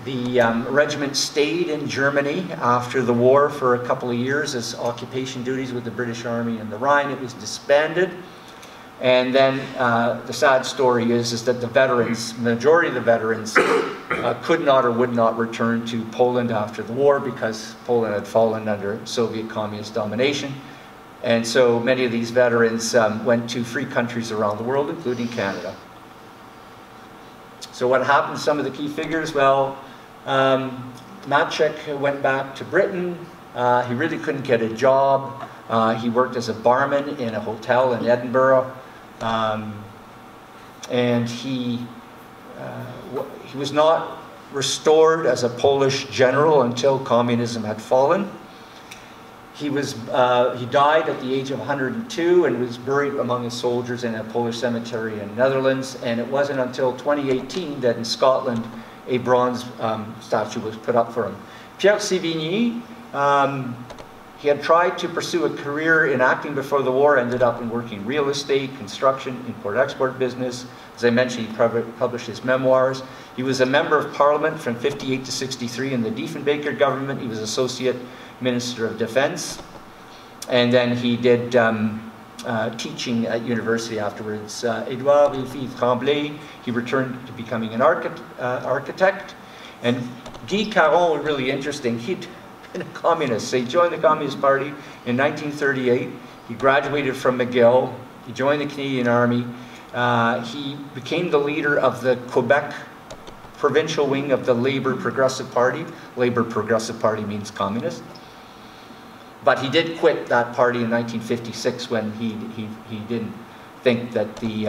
The regiment stayed in Germany after the war for a couple of years as occupation duties with the British Army in the Rhine. It was disbanded. And then the sad story is that the veterans, majority of the veterans, could not or would not return to Poland after the war because Poland had fallen under Soviet communist domination. And so many of these veterans went to free countries around the world, including Canada. So what happened to some of the key figures? Well, Maciek went back to Britain. He really couldn't get a job. He worked as a barman in a hotel in Edinburgh. And he was not restored as a Polish general until communism had fallen. He died at the age of 102 and was buried among his soldiers in a Polish cemetery in the Netherlands. And it wasn't until 2018 that in Scotland a bronze statue was put up for him. Pierre Sévigny, he had tried to pursue a career in acting before the war, ended up in working real estate, construction, import-export business. As I mentioned, he published his memoirs. He was a member of parliament from 58 to 63 in the Diefenbaker government. He was associate minister of defense. And then he did teaching at university afterwards. Edouard Villefille Tremblay, he returned to becoming an architect. And Guy Caron was really interesting. He'd been a communist. So he joined the Communist Party in 1938. He graduated from McGill. He joined the Canadian Army. He became the leader of the Quebec provincial wing of the Labour Progressive Party. Labour Progressive Party means communist. But he did quit that party in 1956 when he didn't think that the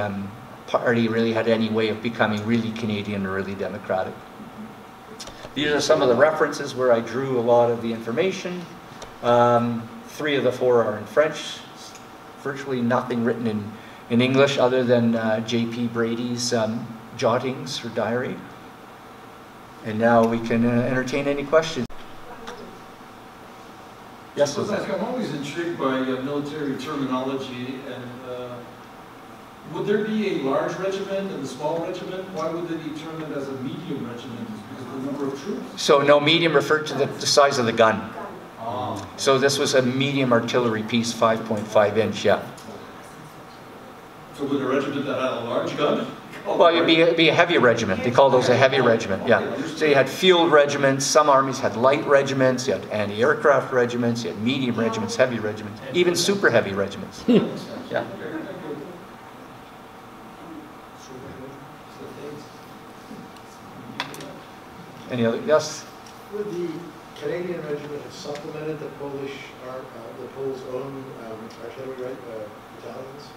party really had any way of becoming really Canadian or really democratic. These are some of the references where I drew a lot of the information. 3 of the 4 are in French. Virtually nothing written in English other than J.P. Brady's jottings or diary. And now we can entertain any questions. Yes, Poznanski, I'm always intrigued by military terminology, and would there be a large regiment and a small regiment? Why would they be termed as a medium regiment? Is it because of the number of troops? So no, medium referred to the size of the gun. So this was a medium artillery piece, 5.5 inch, yeah. So would a regiment that had a large gun? Well, it'd be a heavy regiment. They call those a heavy regiment, yeah. So you had field regiments, some armies had light regiments, you had anti-aircraft regiments, you had medium regiments, heavy regiments, even super heavy regiments. Yeah. Any other, yes? Would the Canadian regiment have supplemented the Polish, the Poles' own artillery battalions?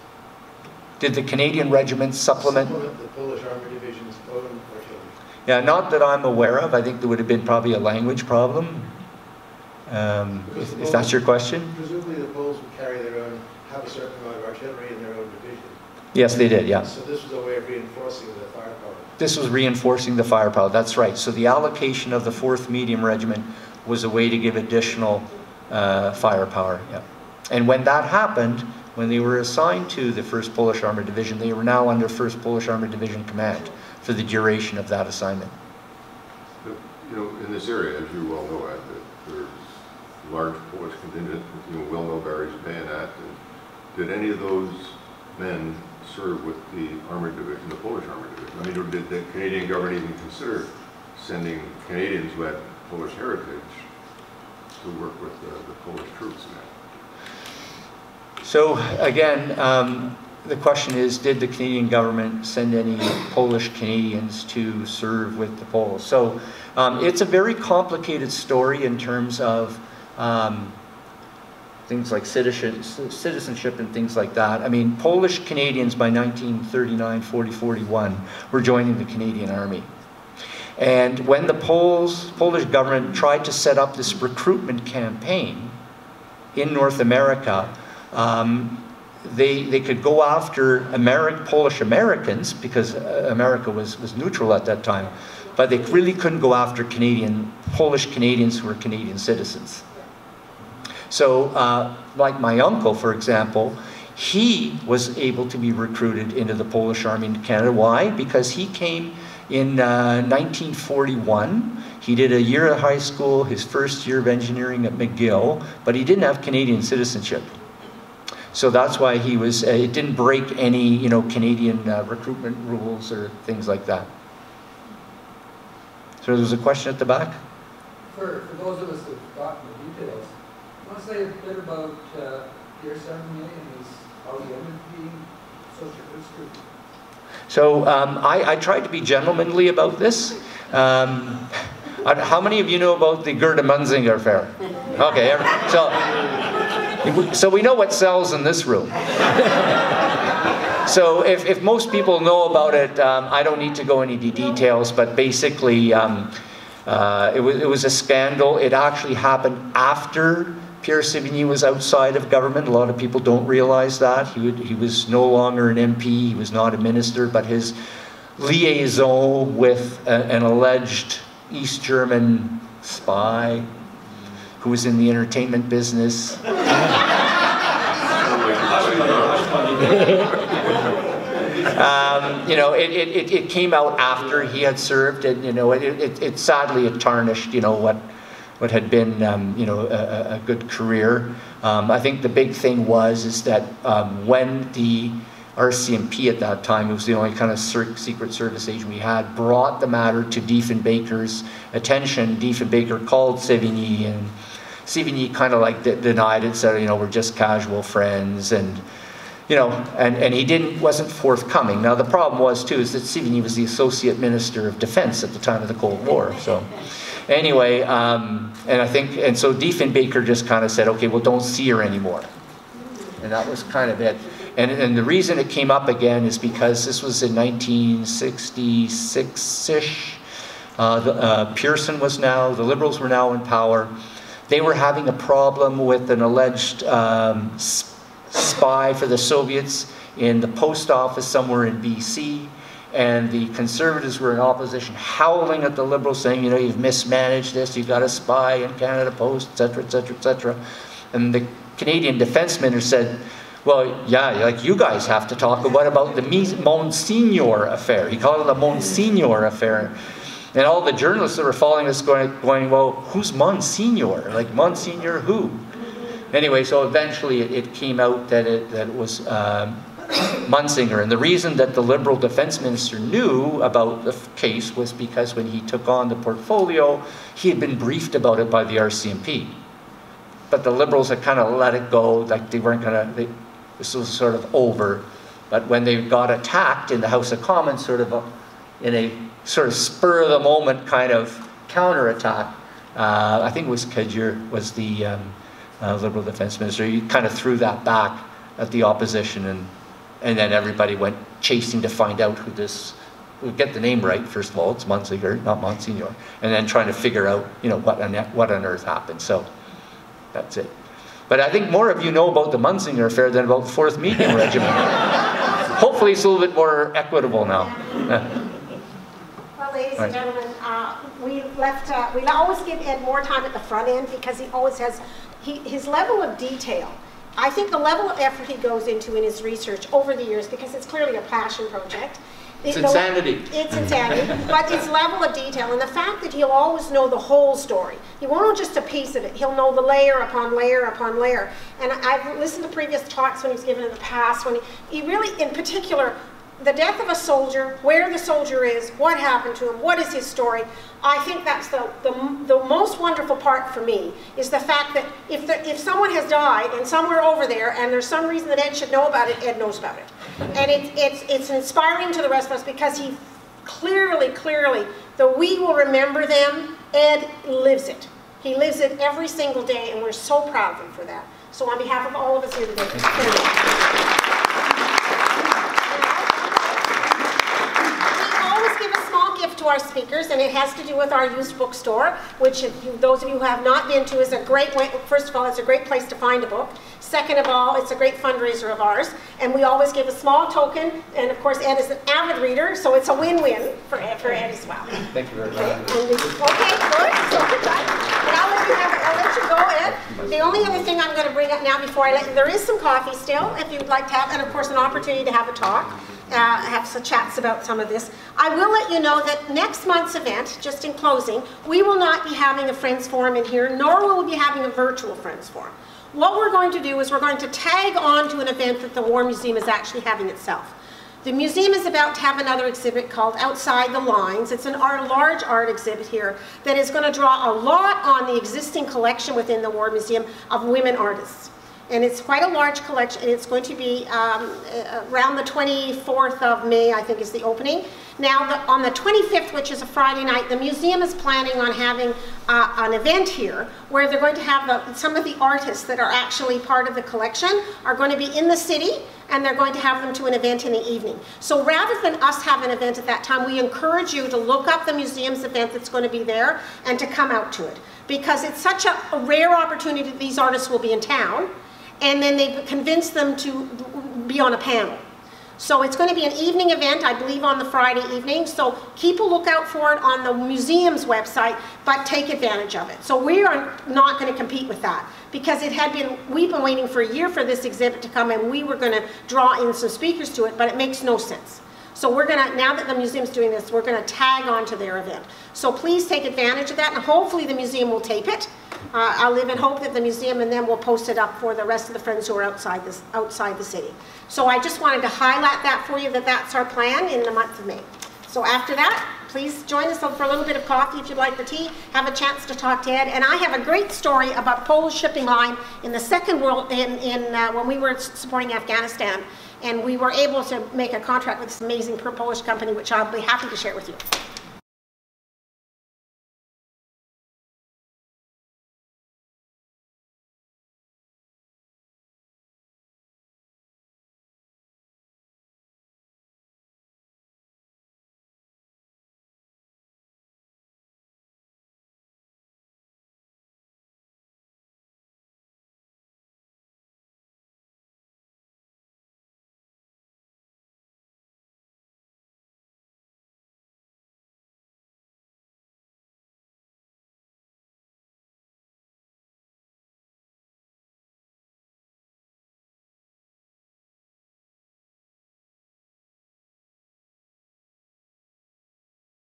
Did the Canadian regiment supplement the Polish Armoured Division's own artillery? Yeah, not that I'm aware of. I think there would have been probably a language problem, if that's your question. Presumably the Poles would carry their own, have a certain amount of artillery in their own division. Yes, they did, yeah. So this was a way of reinforcing the firepower. This was reinforcing the firepower, that's right. So the allocation of the 4th Medium Regiment was a way to give additional firepower, yeah. And when that happened, when they were assigned to the 1st Polish Armoured Division, they were now under 1st Polish Armoured Division command for the duration of that assignment. You know, in this area, as you well know, there's a large Polish contingent, you know, well know Barry's bayonet. Did any of those men serve with the Armoured Division, the Polish Armoured Division? I mean, did the Canadian government even consider sending Canadians who had Polish heritage to work with the Polish troops in that? So again, the question is, did the Canadian government send any Polish Canadians to serve with the Poles? So it's a very complicated story in terms of things like citizenship and things like that. I mean, Polish Canadians by 1939, 40, 41 were joining the Canadian Army. And when the Polish government tried to set up this recruitment campaign in North America, they could go after Polish Americans because America was neutral at that time, but they really couldn't go after Polish Canadians who were Canadian citizens. So like my uncle, for example, he was able to be recruited into the Polish Army in Canada. Why? Because he came in 1941. He did a year of high school, his first year of engineering at McGill, but he didn't have Canadian citizenship. So that's why he was, it didn't break any, you know, Canadian recruitment rules or things like that. So there's a question at the back? For those of us who've gotten the details, I want to say a bit about Pierre Sevigny and how he ended up being such a good student. So I tried to be gentlemanly about this. How many of you know about the Gerda Munzinger affair? Okay, so we know what sells in this room. So if most people know about it, I don't need to go into details, but basically it was a scandal. It actually happened after Pierre Sevigny was outside of government. A lot of people don't realize that. He was no longer an MP, he was not a minister, but his liaison with an alleged East German spy who was in the entertainment business. You know, it came out after he had served, and you know, it sadly it tarnished, you know, what had been, you know, a good career. I think the big thing is that when the RCMP at that time, it was the only kind of secret service agent we had, brought the matter to Diefenbaker's attention. Diefenbaker called Sevigny, and Sevigny kind of like denied it, said, you know, we're just casual friends, and you know, and he wasn't forthcoming. Now the problem was too is that Sevigny was the Associate Minister of Defense at the time of the Cold War. So anyway, and so Diefenbaker just kind of said, okay, well, don't see her anymore, and that was kind of it. And the reason it came up again is because this was in 1966-ish. Pearson was now, the Liberals were now in power. They were having a problem with an alleged spy for the Soviets in the post office somewhere in BC. And the Conservatives were in opposition, howling at the Liberals, saying, you know, you've mismanaged this, you've got a spy in Canada Post, etc., etc., etc. And the Canadian Defence Minister said, well, yeah, like you guys have to talk about the Monsignor affair. He called it the Monsignor affair. And all the journalists that were following us going, well, who's Monsignor? Like, Monsignor who? Anyway, so eventually it came out that it was Munzinger. And the reason that the Liberal Defence Minister knew about the case was because when he took on the portfolio, he had been briefed about it by the RCMP. But the Liberals had kind of let it go, like they weren't going to, this was sort of over. But when they got attacked in the House of Commons, sort of in a sort of spur of the moment kind of counterattack, I think it was Kedger was the Liberal Defence Minister. He kind of threw that back at the opposition, and then everybody went chasing to find out who this, we'll get the name right, first of all, it's Munzinger, not Monsignor, and then trying to figure out, you know, what on earth happened. So that's it. But I think more of you know about the Munzinger affair than about the 4th Medium Regiment. Hopefully it's a little bit more equitable now. Well, ladies and gentlemen, we always give Ed more time at the front end because he always has, his level of detail. I think the level of effort he goes into in his research over the years, because it's clearly a passion project. It's insanity. It's insanity, but it's level of detail, and the fact that he'll always know the whole story. He won't know just a piece of it. He'll know the layer upon layer upon layer. And I've listened to previous talks when he's given in the past, when he really, in particular, the death of a soldier, where the soldier is, what happened to him, what is his story. I think that's the most wonderful part for me, is the fact that if someone has died and somewhere over there and there's some reason that Ed should know about it, Ed knows about it. And it's inspiring to the rest of us because he clearly, though we will remember them, Ed lives it. He lives it every single day, and we're so proud of him for that. So on behalf of all of us here today, thank you. To our speakers, and it has to do with our used bookstore, which those of you who have not been to is a great way. First of all, it's a great place to find a book. Second of all, it's a great fundraiser of ours, and we always give a small token, and of course Ed is an avid reader, so it's a win-win for Ed as well. Thank you very much. Okay, good. So good. And I'll let you go, Ed. The only other thing I'm going to bring up now before I let you, there is some coffee still, if you'd like to have, and of course an opportunity to have a talk. Have some chats about some of this. I will let you know that next month's event, just in closing, we will not be having a Friends Forum in here, nor will we be having a virtual Friends Forum. What we're going to do is we're going to tag on to an event that the War Museum is actually having itself. The museum is about to have another exhibit called Outside the Lines. It's a large art exhibit here that is going to draw a lot on the existing collection within the War Museum of women artists. And it's quite a large collection, and it's going to be around the 24th of May, I think, is the opening. Now, on the 25th, which is a Friday night, the museum is planning on having an event here where they're going to have some of the artists that are actually part of the collection are going to be in the city, and they're going to have them to an event in the evening. So rather than us have an event at that time, we encourage you to look up the museum's event that's going to be there and to come out to it. Because it's such a rare opportunity that these artists will be in town, and then they've convinced them to be on a panel. So it's going to be an evening event, I believe, on the Friday evening. So keep a lookout for it on the museum's website, but take advantage of it. So we are not going to compete with that, because we've been waiting for a year for this exhibit to come, and we were going to draw in some speakers to it, but it makes no sense. So we're going to, now that the museum's doing this, we're going to tag on to their event. So please take advantage of that, and hopefully the museum will tape it. I live in hope that the museum and then we'll post it up for the rest of the friends who are outside the city. So I just wanted to highlight that for you, that that's our plan in the month of May. So after that, please join us for a little bit of coffee if you'd like the tea, have a chance to talk to Ed. And I have a great story about Polish shipping line in the Second World, when we were supporting Afghanistan. And we were able to make a contract with this amazing Polish company, which I'll be happy to share with you.